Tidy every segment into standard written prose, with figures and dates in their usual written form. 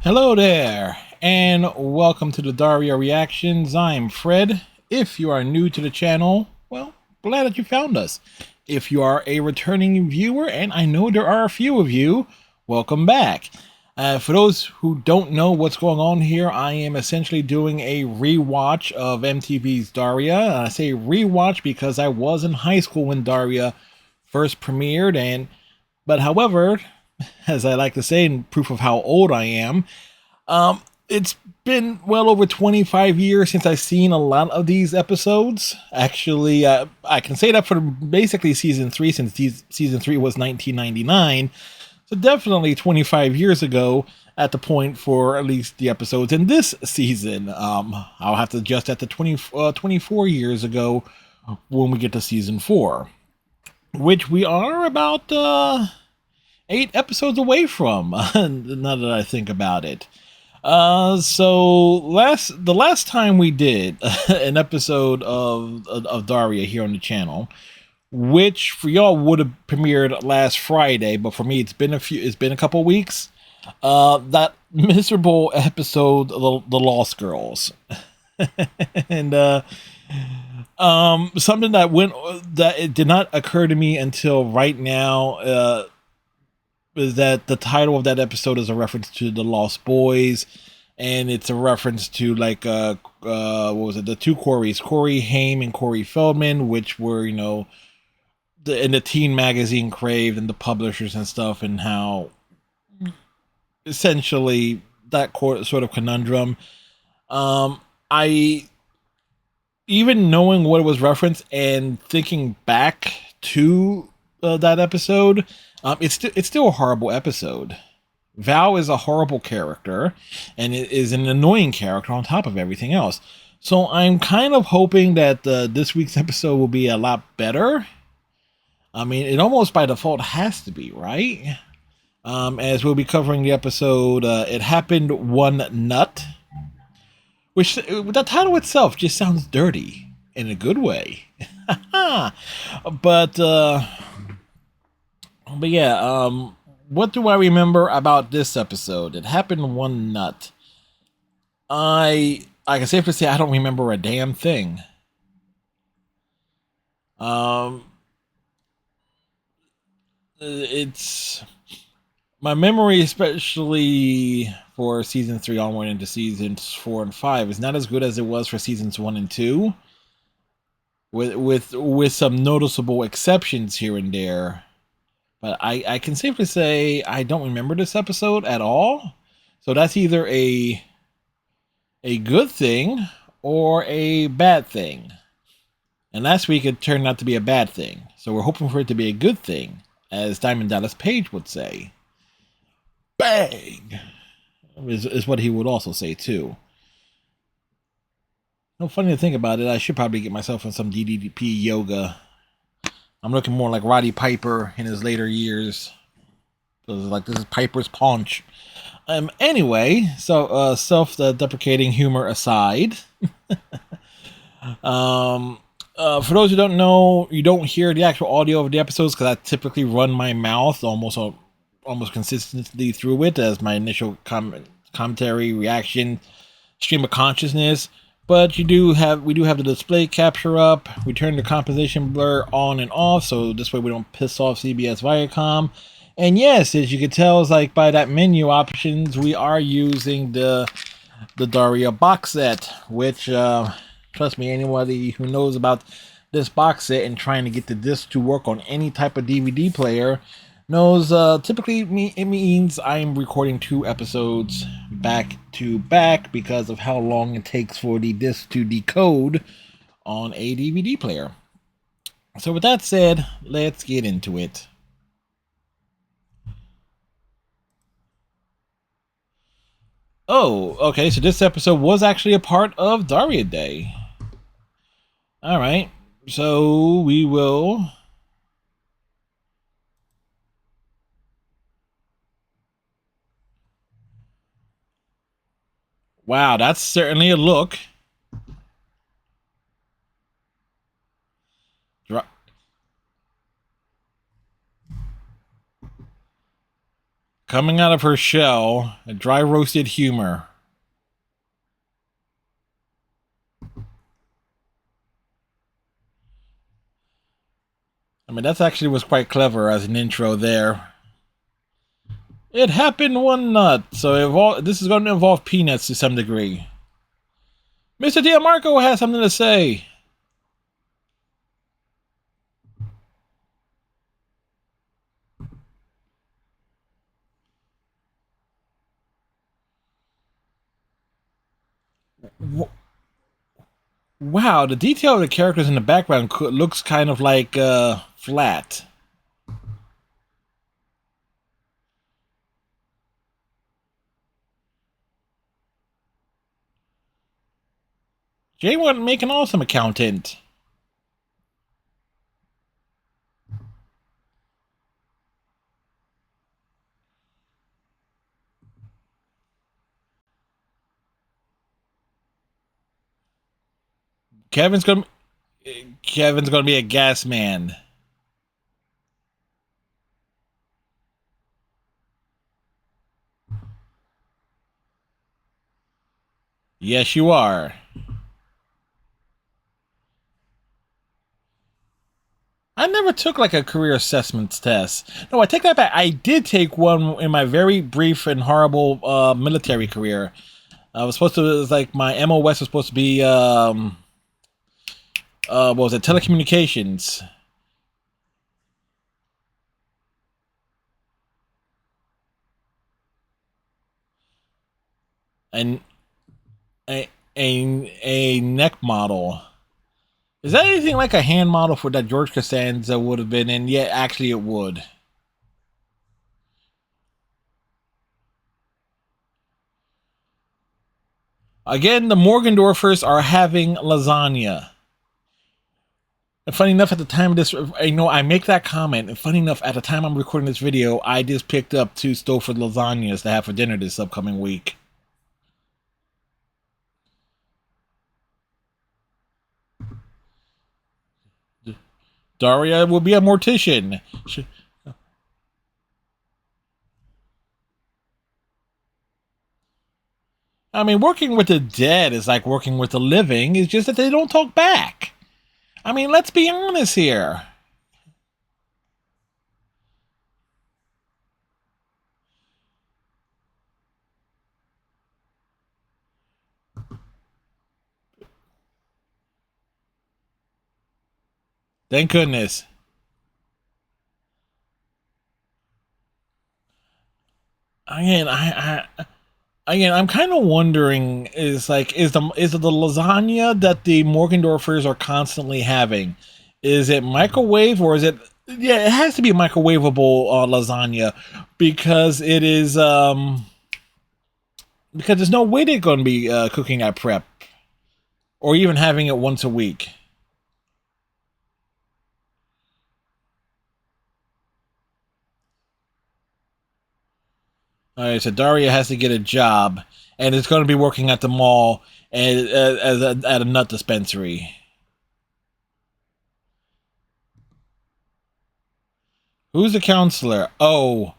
Hello there, and welcome to the Daria Reactions. I'm Fred. If you are new to the channel, well, glad that you found us. If you are a returning viewer, and I know there are a few of you, welcome back. For those who don't know what's going on here, I am essentially doing a rewatch of MTV's Daria. I say rewatch because I was in high school when Daria first premiered, but however, as I like to say, in proof of how old I am, it's been well over 25 years since I've seen a lot of these episodes. Actually, I can say that for basically season three, since season three was 1999. So definitely 25 years ago at the point for at least the episodes in this season. I'll have to adjust that to 24 years ago when we get to season four, which we are about 8 episodes away from. Now that I think about it. The last time we did an episode of Daria here on the channel, which for y'all would have premiered last Friday, but for me it's been a couple weeks. That miserable episode, the Lost Girls, and something that it did not occur to me until right now. Is that the title of that episode is a reference to the Lost Boys, and it's a reference to what was it, the two Corys, Corey Haim and Corey Feldman, which were in the teen magazine Crave and the publishers and stuff, and how essentially that sort of conundrum. I even knowing what it was referenced and thinking back to that episode, it's still a horrible episode. Val is a horrible character, and it is an annoying character on top of everything else. So I'm kind of hoping that this week's episode will be a lot better. I mean, it almost by default has to be, right? As we'll be covering the episode, It Happened One Nut, which the title itself just sounds dirty in a good way. but yeah, what do I remember about this episode? It happened one nut. I can safely say I don't remember a damn thing. Um, it's my memory, especially for season three onward into seasons 4 and 5, is not as good as it was for seasons 1 and 2. With some noticeable exceptions here and there. But I can safely say I don't remember this episode at all. So that's either a good thing or a bad thing. And last week it turned out to be a bad thing. So we're hoping for it to be a good thing, as Diamond Dallas Page would say. Bang! Is what he would also say too. No, funny to think about it, I should probably get myself in some DDP yoga. I'm looking more like Roddy Piper in his later years. So like, this is Piper's paunch. Anyway, so self-deprecating humor aside, for those who don't know, you don't hear the actual audio of the episodes because I typically run my mouth almost consistently through it as my initial commentary, reaction, stream of consciousness. But we do have the display capture up. We turn the composition blur on and off, so this way we don't piss off CBS Viacom. And yes, as you can tell, it's like by that menu options, we are using the Daria box set, which trust me, anybody who knows about this box set and trying to get the disc to work on any type of DVD player knows typically it means I'm recording 2 episodes back to back because of how long it takes for the disc to decode on a DVD player. So with that said, let's get into it. Oh, okay, so this episode was actually a part of Daria Day. Alright, so we will... Wow, that's certainly a look. Coming out of her shell, a dry roasted humor. I mean, that's actually was quite clever as an intro there. It happened one nut, so this is going to involve peanuts to some degree. Mr. Diamarco has something to say. Wow, the detail of the characters in the background looks kind of like flat. Jay would make an awesome accountant. Kevin's gonna be a gas man. Yes, you are. I never took like a career assessments test. No, I take that back. I did take one in my very brief and horrible military career. I was supposed to. It was like my MOS was supposed to be what was it? Telecommunications. And a neck model. Is that anything like a hand model for that George Costanza would have been in? Yeah, actually it would. Again, the Morgendorfers are having lasagna. And funny enough, at the time of this, I make that comment. And funny enough, at the time I'm recording this video, I just picked up 2 Stoford lasagnas to have for dinner this upcoming week. Daria will be a mortician. I mean, working with the dead is like working with the living. It's just that they don't talk back. I mean, let's be honest here. Thank goodness. Again, I'm kind of wondering is the lasagna that the Morgendorfers are constantly having, is it microwave or is it? Yeah, it has to be microwavable lasagna because it is because there's no way they're going to be cooking at prep or even having it once a week. All right, so Daria has to get a job, and it's going to be working at the mall and at a nut dispensary. Who's the counselor? Oh.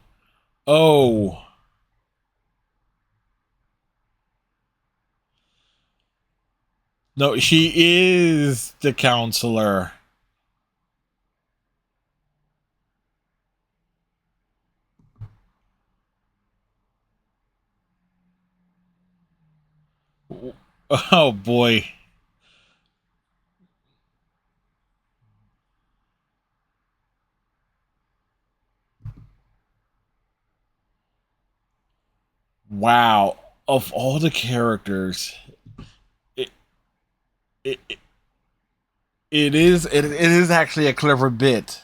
No, she is the counselor. Oh boy. Wow. Of all the characters, it it, it is actually a clever bit.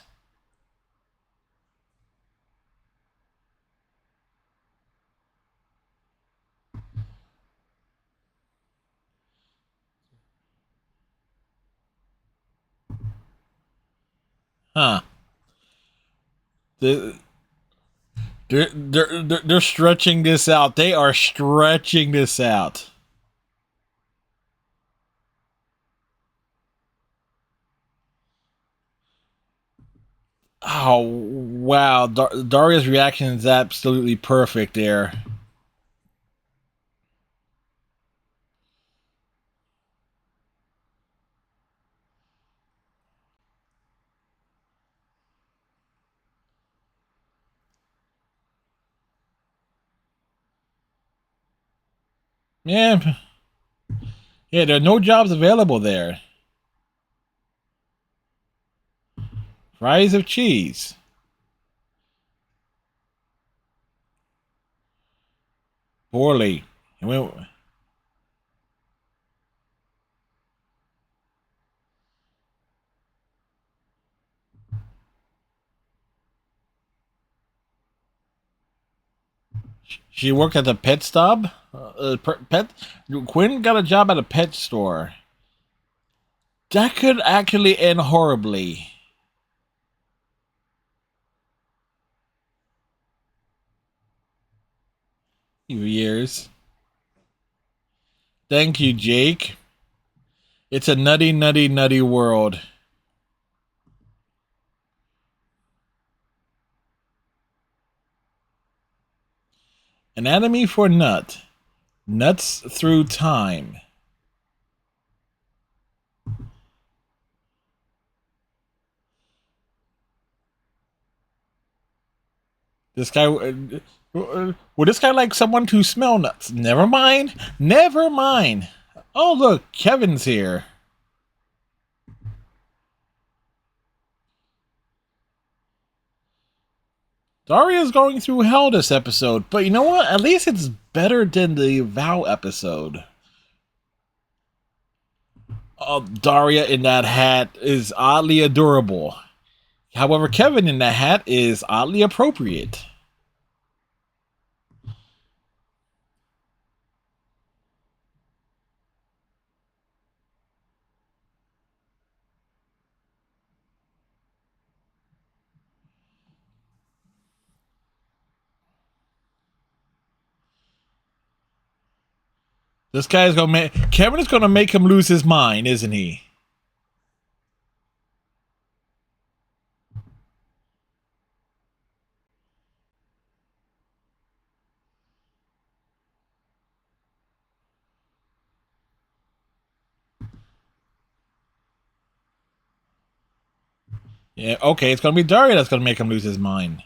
Huh. The, they're stretching this out. They are stretching this out. Oh, wow. Daria's reaction is absolutely perfect there. Yeah, yeah, there are no jobs available there. Fries of cheese. Poorly. And she worked at the pet stop. Pet. Quinn got a job at a pet store. That could actually end horribly. Few years. Thank you, Jake. It's a nutty, nutty, nutty world. Anatomy for Nut. Nuts through time. This guy. Would this guy like someone to smell nuts? Never mind. Never mind. Oh, look. Kevin's here. Daria's going through hell this episode, but you know what? At least it's better than the Vow episode. Daria in that hat is oddly adorable. However, Kevin in that hat is oddly appropriate. This guy is gonna make Kevin is gonna make him lose his mind, isn't he? Yeah, okay, it's gonna be Daria that's gonna make him lose his mind.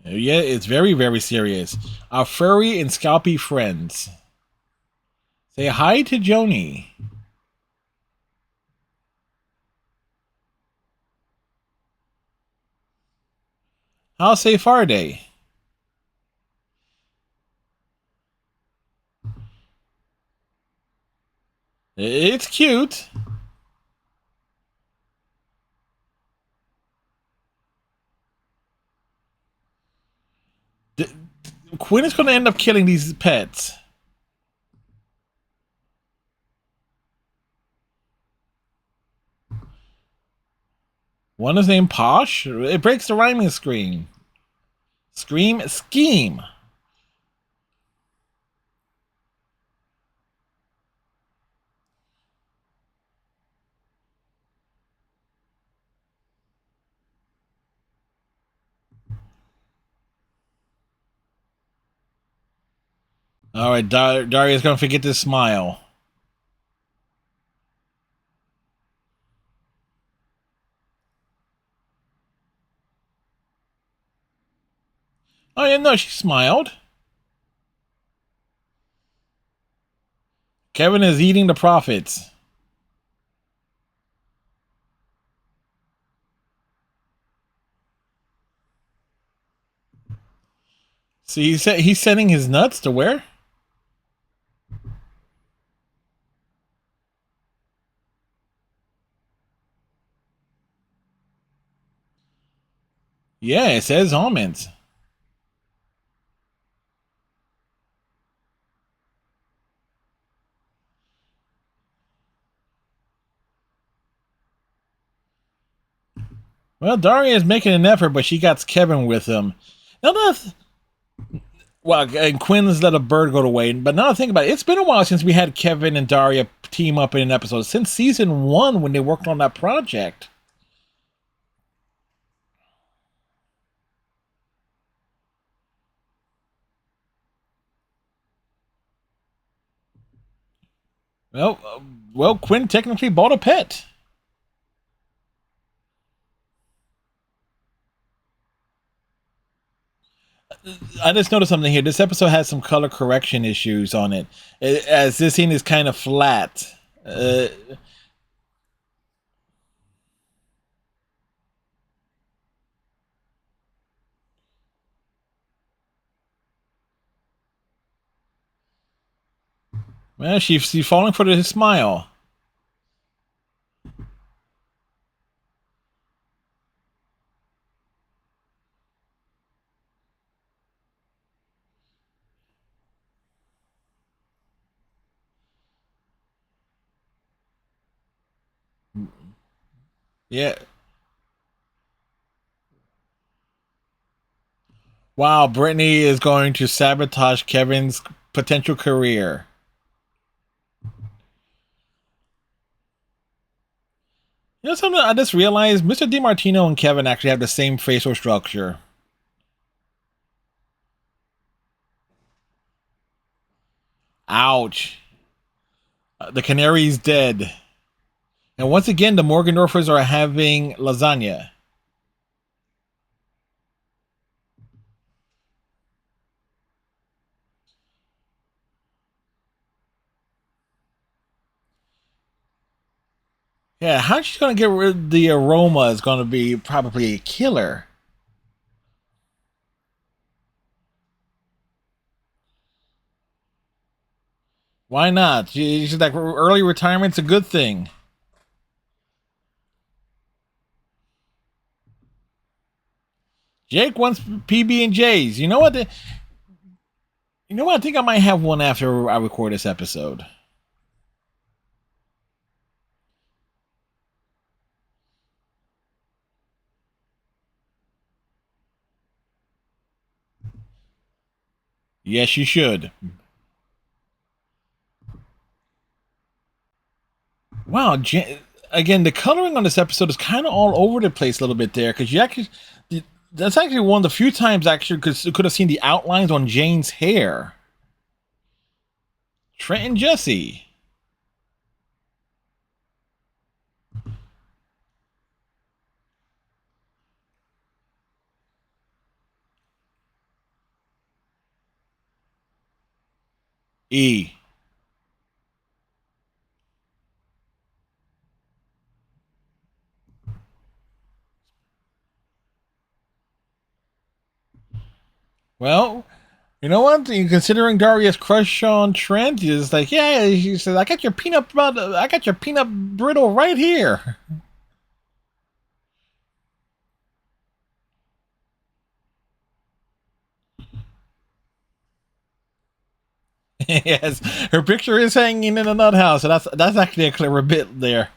Yeah, it's very, very serious. Our furry and scalpy friends. Say hi to Joni. I'll say Faraday. It's cute. D- Quinn is gonna end up killing these pets. One is named Posh. It breaks the rhyming screen. Scream scheme. All right, Daria's gonna forget to smile. Oh yeah, no, she smiled. Kevin is eating the profits. See, he's sending his nuts to where? Yeah, it says almonds. Well, Daria is making an effort, but she got Kevin with him. Now, Well, and Quinn's let a bird go to waste. But now I think about it, it's been a while since we had Kevin and Daria team up in an episode. Since season 1 when they worked on that project. Well, Quinn technically bought a pet. I just noticed something here. This episode has some color correction issues on it, as this scene is kind of flat. Uh, well, she's falling for the smile. Yeah. Wow, Brittany is going to sabotage Kevin's potential career. You know something? I just realized Mr. DiMartino and Kevin actually have the same facial structure. Ouch. The canary's dead. And once again, the Morgendorfers are having lasagna. Yeah, how she's going to get rid of the aroma is going to be probably a killer. Why not? She's like, early retirement's a good thing. Jake wants PB and J's. You know what? You know what? I think I might have one after I record this episode. Yes, you should. Wow, again, the coloring on this episode is kind of all over the place a little bit there because you actually that's actually one of the few times actually could have seen the outlines on Jane's hair. Trent and Jesse. E. Well, you know what? Considering Daria's crush on Trent, is like, yeah, she says, I got your peanut brittle right here. Yes, her picture is hanging in a nut house, so that's actually a clever bit there.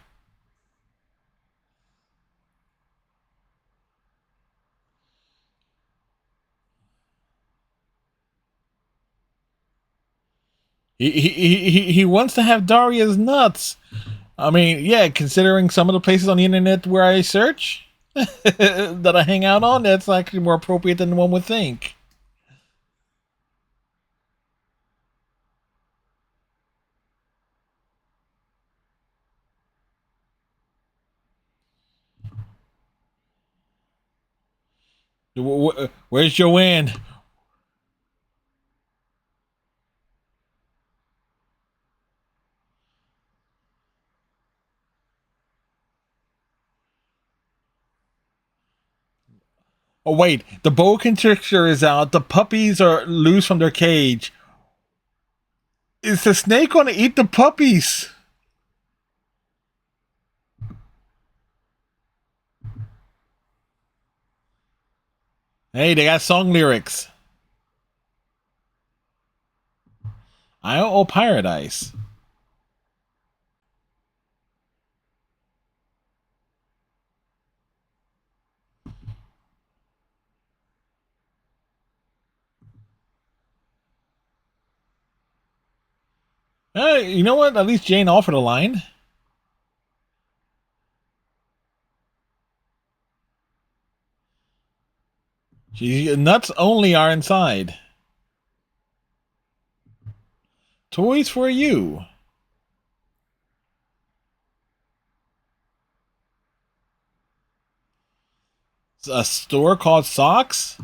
He wants to have Daria's nuts. I mean, yeah, considering some of the places on the internet where I search that I hang out on, that's actually more appropriate than one would think. Where's Joanne? Oh wait, the boa constrictor is out. The puppies are loose from their cage. Is the snake going to eat the puppies? Hey, they got song lyrics. I owe Paradise. You know what? At least Jane offered a line. Nuts only are inside. Toys for you. A store called Socks.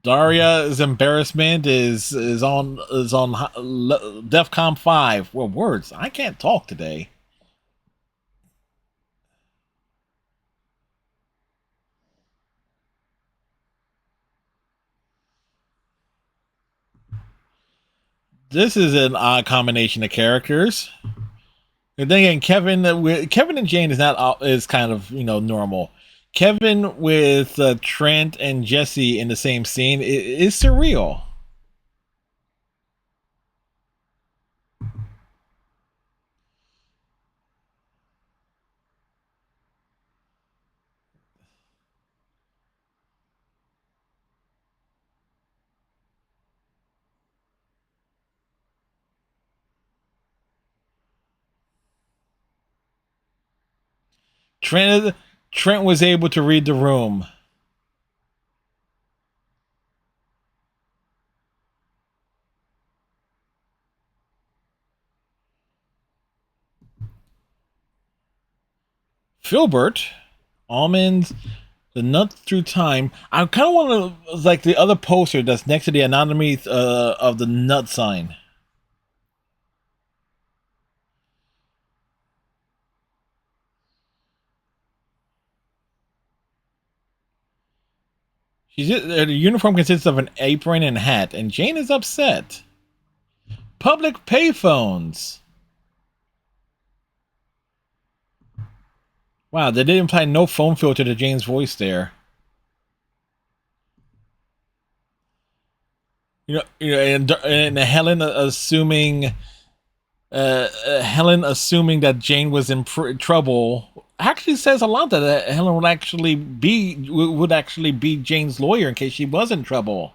Daria's embarrassment is on DEFCON 5. Well, words. I can't talk today. This is an odd combination of characters. And then again, Kevin and Jane is not is kind of normal. Kevin with Trent and Jesse in the same scene is surreal. Trent Trent was able to read the room. Filbert, almonds, the nut through time. I kind of want to like the other poster that's next to the anatomy of the nut sign. The uniform consists of an apron and hat, and Jane is upset. Public payphones. Wow, they did imply no phone filter to Jane's voice there. And Helen assuming that Jane was in trouble actually says a lot that Helen would actually be Jane's lawyer in case she was in trouble.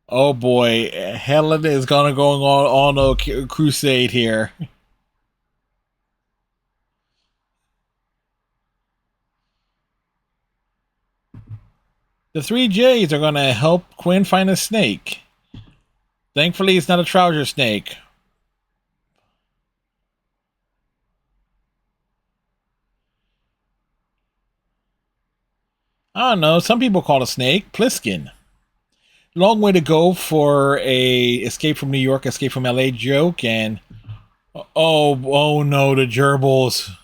Oh boy, Helen is gonna go on a crusade here. The three J's are gonna help Quinn find a snake. Thankfully, it's not a trouser snake. I don't know. Some people call it a snake Pliskin. Long way to go for a escape from New York, escape from LA joke, and oh no, the gerbils.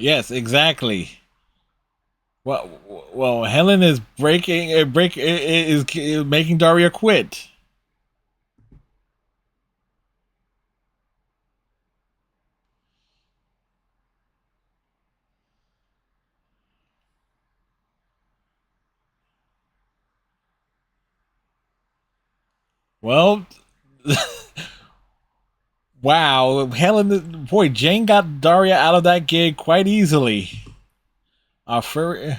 Yes, exactly. Well, well, Helen is is making Daria quit. Well, wow, Helen, boy, Jane got Daria out of that gig quite easily. Furry,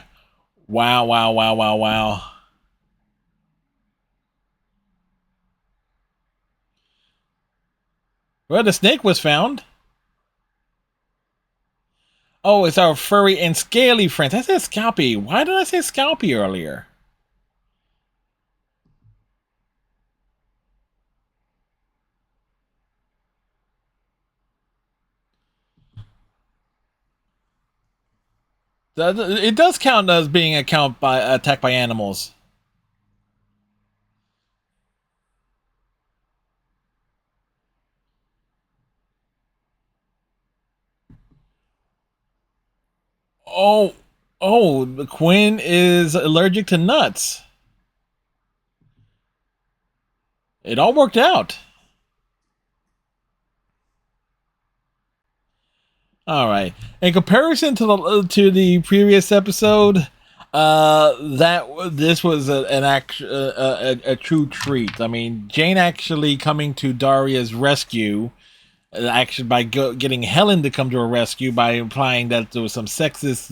wow, wow, wow, wow, wow. Well, the snake was found. Oh, it's our furry and scaly friends. I said Scalpy. Why did I say Scalpy earlier? It does count as being attacked by animals. Oh, oh, Quinn is allergic to nuts. It all worked out. All right. In comparison to the previous episode, this was a true treat. I mean, Jane actually coming to Daria's rescue, actually by getting Helen to come to her rescue by implying that there was some sexist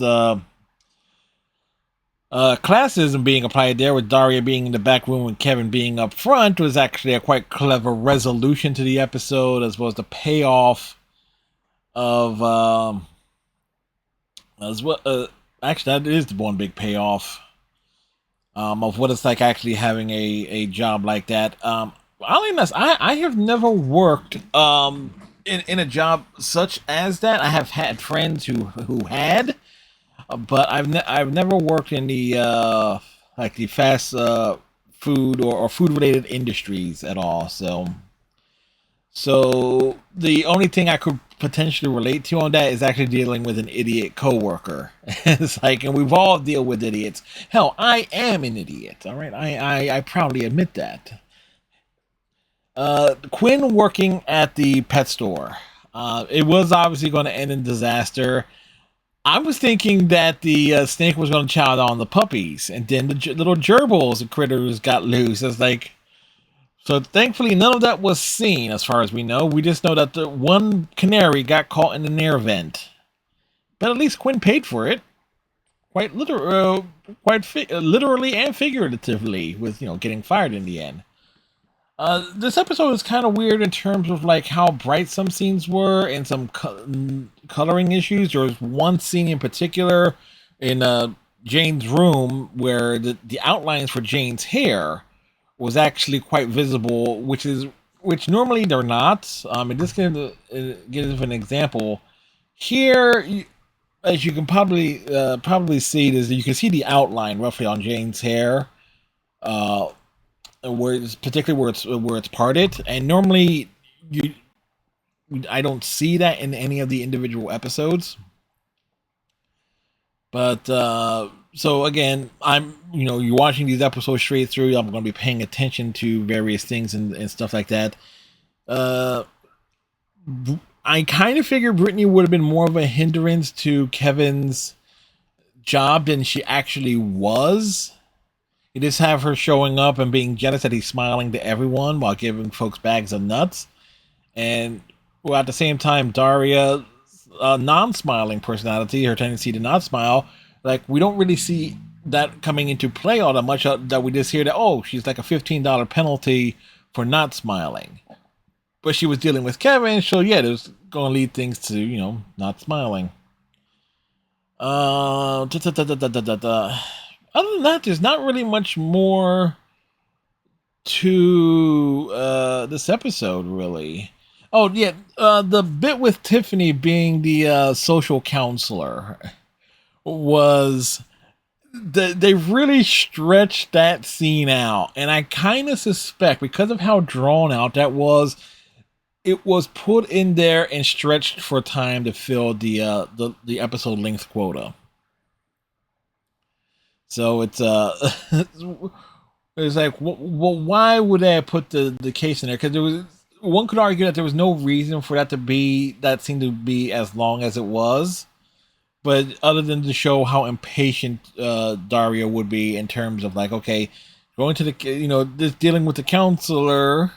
classism being applied there, with Daria being in the back room and Kevin being up front, was actually a quite clever resolution to the episode, as well as the payoff of as well. Actually, that is the one big payoff of what it's like actually having a job like that. Oddly enough, I have never worked in a job such as that. I have had friends who had, but I've never worked in the like the fast food or food related industries at all. So the only thing I could potentially relate to on that is actually dealing with an idiot coworker. It's like, and we've all dealt with idiots. Hell, I am an idiot. All right, I proudly admit that. Quinn working at the pet store. It was obviously going to end in disaster. I was thinking that the snake was going to chow down on the puppies, and then the little gerbils, the critters, got loose. It's like, so thankfully none of that was seen, as far as we know. We just know that the one canary got caught in an air vent, but at least Quinn paid for it, literally and figuratively, with getting fired in the end. This episode is kind of weird in terms of like how bright some scenes were and some coloring issues. There was one scene in particular in Jane's room where the outlines for Jane's hair was actually quite visible, which normally they're not. And just give an example here. As you can probably see, is you can see the outline roughly on Jane's hair. Particularly where it's parted, and normally I don't see that in any of the individual episodes. But so again, you're watching these episodes straight through. I'm going to be paying attention to various things and stuff like that. I kind of figured Brittany would have been more of a hindrance to Kevin's job than she actually was. You just have her showing up and being jealous that he's smiling to everyone while giving folks bags of nuts. And at the same time, Daria's non-smiling personality, her tendency to not smile, like we don't really see that coming into play all that much. That we just hear that, she's like a $15 penalty for not smiling. But she was dealing with Kevin, so yeah, it was going to lead things to, not smiling. Other than that, there's not really much more to this episode, really. Oh, yeah, the bit with Tiffany being the social counselor was... They really stretched that scene out. And I kind of suspect, because of how drawn out that was, it was put in there and stretched for time to fill the episode length quota. So it's it's like, well, why would they put the case in there? Because one could argue that there was no reason for that scene to be as long as it was, but other than to show how impatient Daria would be in terms of like, okay, going to this dealing with the counselor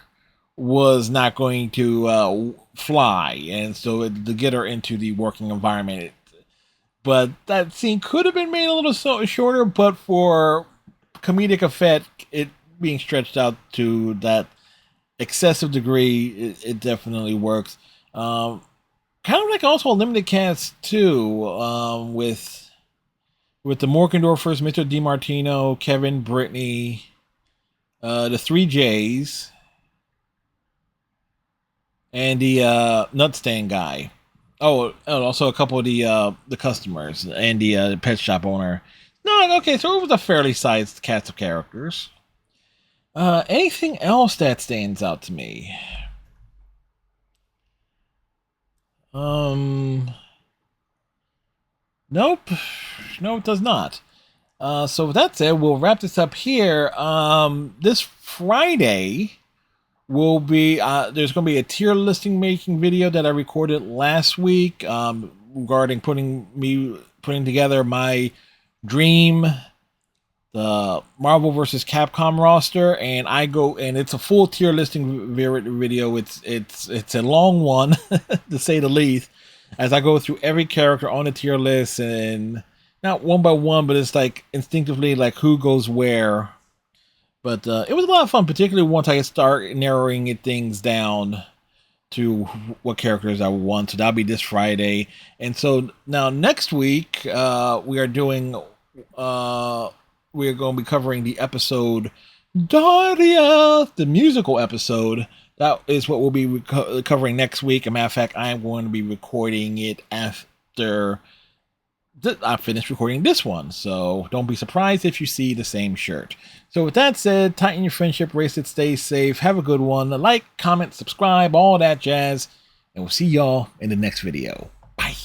was not going to fly, and so to get her into the working environment. But that scene could have been made a little shorter, but for comedic effect, it being stretched out to that excessive degree, it definitely works. Kind of like also a limited cast too, with the Morgendorfers, Mr. DiMartino, Kevin, Brittany, the 3 J's, and the Nutstand guy. Oh, and also a couple of the customers and the pet shop owner. No, okay, so it was a fairly sized cast of characters. Anything else that stands out to me? Nope. No, it does not. So with that said, we'll wrap this up here. This Friday will be there's going to be a tier listing making video that I recorded last week. regarding putting together my dream, the Marvel vs. Capcom roster, and it's a full tier listing video. It's a long one to say the least, as I go through every character on the tier list, and not one by one, but it's like instinctively like who goes where. But it was a lot of fun, particularly once I start narrowing things down to what characters I want. So that'll be this Friday. And so now next week, we are doing, we're going to be covering the episode Daria, the musical episode. That is what we'll be covering next week. As a matter of fact, I am going to be recording it after I finished recording this one. So don't be surprised if you see the same shirt. So with that said, tighten your friendship bracelet, stay safe, have a good one, like, comment, subscribe, all that jazz, and we'll see y'all in the next video. Bye.